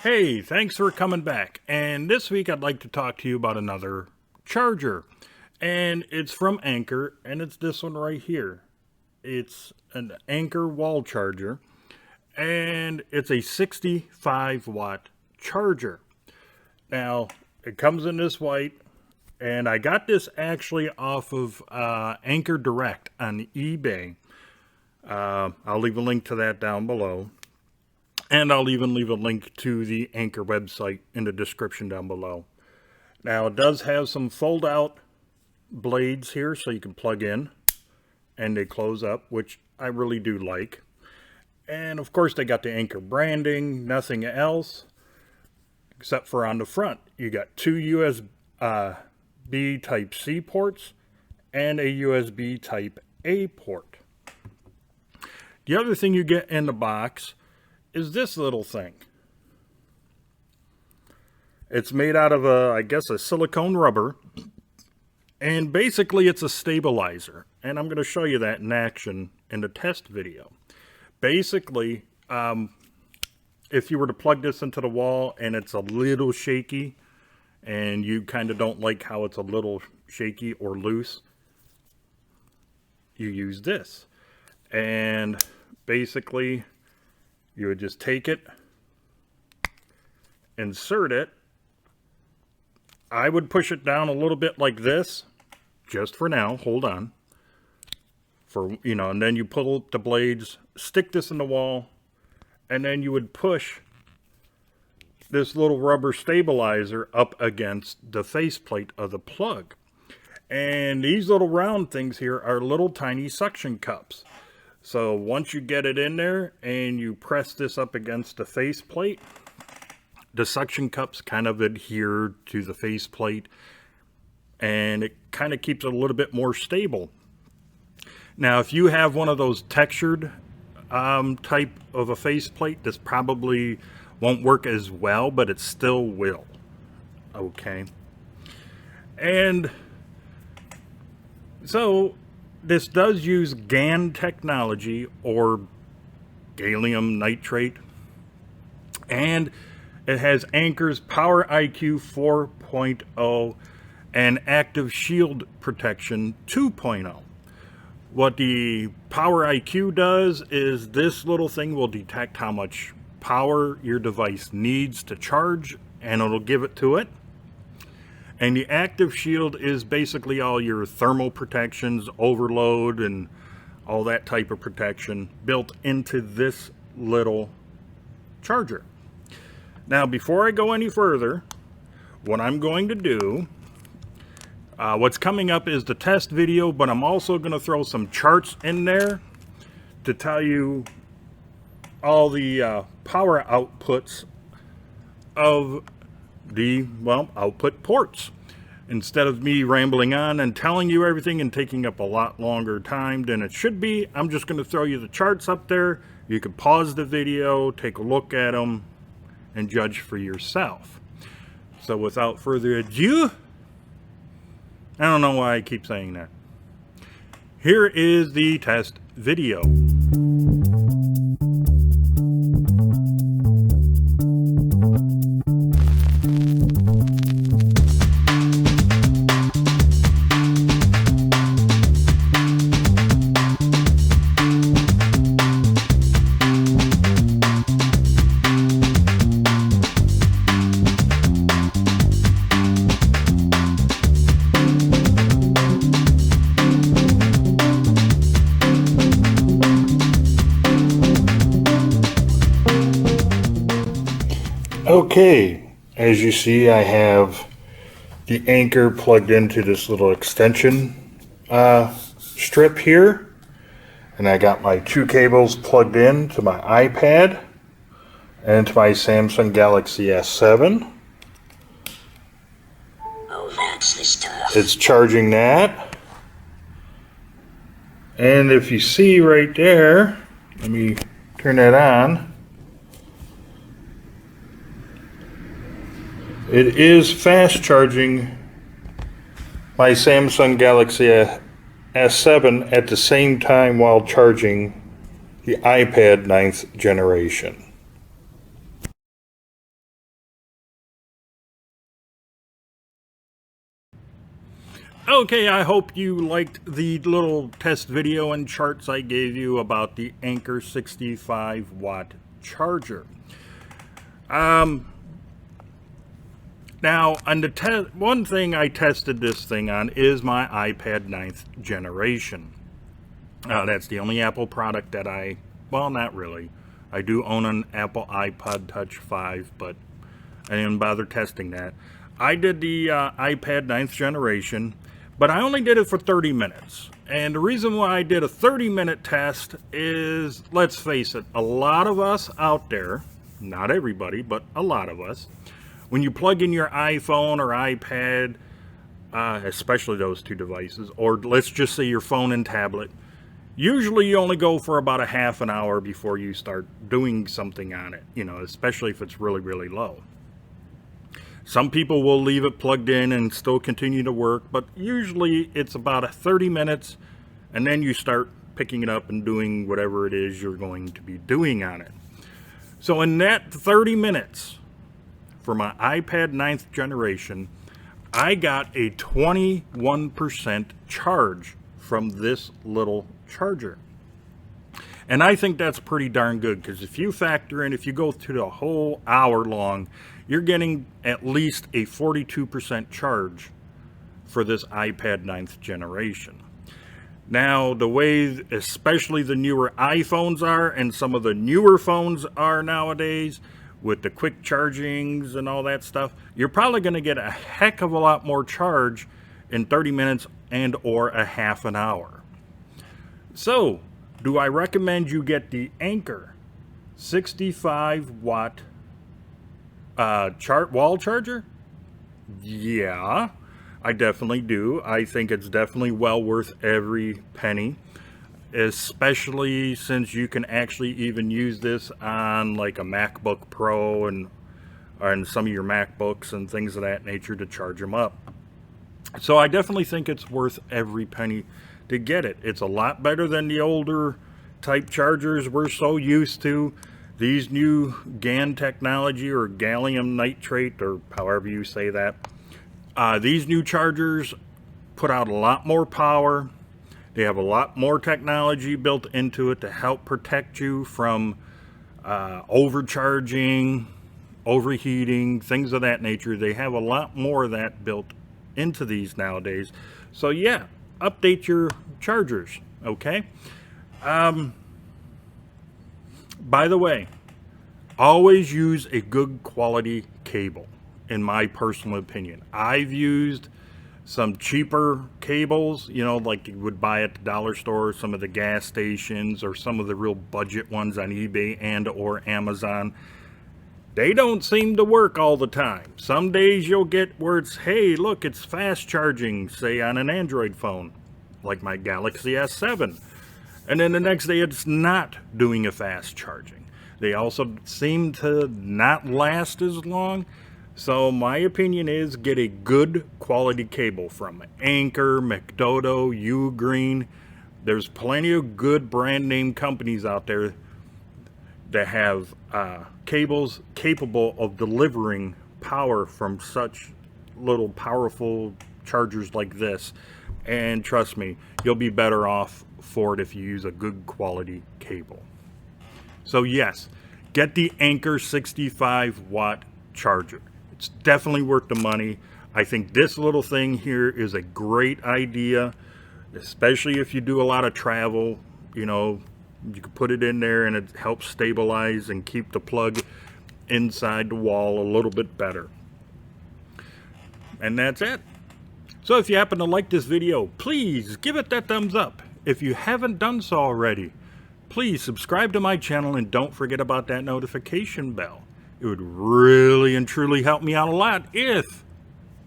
Hey, thanks for coming back. And this week I'd like to talk to you about another charger. And it's from Anker, and it's this one right here. It's an Anker wall charger, and it's a 65 watt charger. Now, it comes in this white, and I got this actually off of Anker Direct on eBay. I'll leave a link to that down below. And I'll even leave a link to the Anker website in the description down below. Now, it does have some fold-out blades here, so you can plug in, and they close up, which I really do like. And, of course, they got the Anker branding, nothing else, except for on the front. You got two USB Type-C ports and a USB Type-A port. The other thing you get in the box is this little thing. It's made out of I guess a silicone rubber, and basically it's a stabilizer, and I'm going to show you that in action in the test video. Basically, if you were to plug this into the wall and it's a little shaky and you kind of don't like how it's a little shaky or loose, you use this, and basically you would just take it, insert it. I would push it down a little bit like this, just for now, hold on. And then you pull up the blades, stick this in the wall, and then you would push this little rubber stabilizer up against the faceplate of the plug. And these little round things here are little tiny suction cups. So once you get it in there and you press this up against the faceplate, the suction cups kind of adhere to the faceplate, and it kind of keeps it a little bit more stable. Now, if you have one of those textured type of a faceplate, this probably won't work as well, but it still will. Okay. And so this does use GaN technology, or gallium nitrate, and it has Anker's Power IQ 4.0 and Active Shield Protection 2.0. What the Power IQ does is this little thing will detect how much power your device needs to charge, and it'll give it to it. And the Active Shield is basically all your thermal protections, overload, and all that type of protection built into this little charger. Now, before I go any further, what I'm going to do, what's coming up is the test video, but I'm also going to throw some charts in there to tell you all the power outputs of the, output ports. Instead of me rambling on and telling you everything and taking up a lot longer time than it should be, I'm just going to throw you the charts up there. You can pause the video, take a look at them, and judge for yourself. So without further ado, I don't know why I keep saying that. Here is the test video. Okay, as you see, I have the Anker plugged into this little extension strip here, and I got my two cables plugged in to my iPad and to my Samsung Galaxy S7. Oh, that's the stuff. It's charging that, and if you see right there, let me turn that on. It is fast charging my Samsung Galaxy S7 at the same time while charging the iPad 9th generation. Okay, I hope you liked the little test video and charts I gave you about the Anker 65 watt charger. Now, on the one thing I tested this thing on is my iPad 9th generation. That's the only Apple product that well, not really. I do own an Apple iPod Touch 5, but I didn't bother testing that. I did the iPad 9th generation, but I only did it for 30 minutes. And the reason why I did a 30-minute test is, let's face it, a lot of us out there, not everybody, but a lot of us, when you plug in your iPhone or iPad, especially those two devices, or let's just say your phone and tablet, usually you only go for about a half an hour before you start doing something on it, especially if it's really, really low. Some people will leave it plugged in and still continue to work, but usually it's about 30 minutes, and then you start picking it up and doing whatever it is you're going to be doing on it. So in that 30 minutes, for my iPad 9th generation, I got a 21% charge from this little charger. And I think that's pretty darn good, because if you factor in, if you go through the whole hour long, you're getting at least a 42% charge for this iPad 9th generation. Now, the way especially the newer iPhones are, and some of the newer phones are nowadays, with the quick chargings and all that stuff, you're probably going to get a heck of a lot more charge in 30 minutes and or a half an hour. So, do I recommend you get the Anker 65 watt wall charger? Yeah, I definitely do. I think it's definitely well worth every penny, especially since you can actually even use this on like a MacBook Pro and some of your MacBooks and things of that nature to charge them up. So I definitely think it's worth every penny to get it. It's a lot better than the older type chargers we're so used to. These new GaN technology, or gallium nitrate, or however you say that, these new chargers put out a lot more power. They have a lot more technology built into it to help protect you from overcharging, overheating, things of that nature. They have a lot more of that built into these nowadays. So yeah, update your chargers, okay? By the way, always use a good quality cable, in my personal opinion. I've used some cheaper cables, like you would buy at the dollar store, some of the gas stations, or some of the real budget ones on eBay and or Amazon. They don't seem to work all the time. Some days you'll get where it's, hey, look, it's fast charging, say on an Android phone, like my Galaxy S7. And then the next day it's not doing a fast charging. They also seem to not last as long. So my opinion is, get a good quality cable from Anker, McDodo, Ugreen. There's plenty of good brand name companies out there that have cables capable of delivering power from such little powerful chargers like this. And trust me, you'll be better off for it if you use a good quality cable. So yes, get the Anker 65 watt charger. It's definitely worth the money. I think this little thing here is a great idea, especially if you do a lot of travel. You can put it in there and it helps stabilize and keep the plug inside the wall a little bit better. And that's it. So if you happen to like this video, please give it that thumbs up. If you haven't done so already, please subscribe to my channel and don't forget about that notification bell. It would really and truly help me out a lot if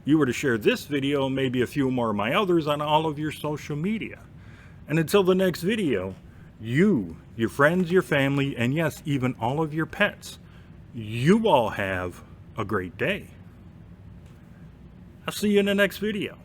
you were to share this video and maybe a few more of my others on all of your social media. And until the next video, you, your friends, your family, and yes, even all of your pets, you all have a great day. I'll see you in the next video.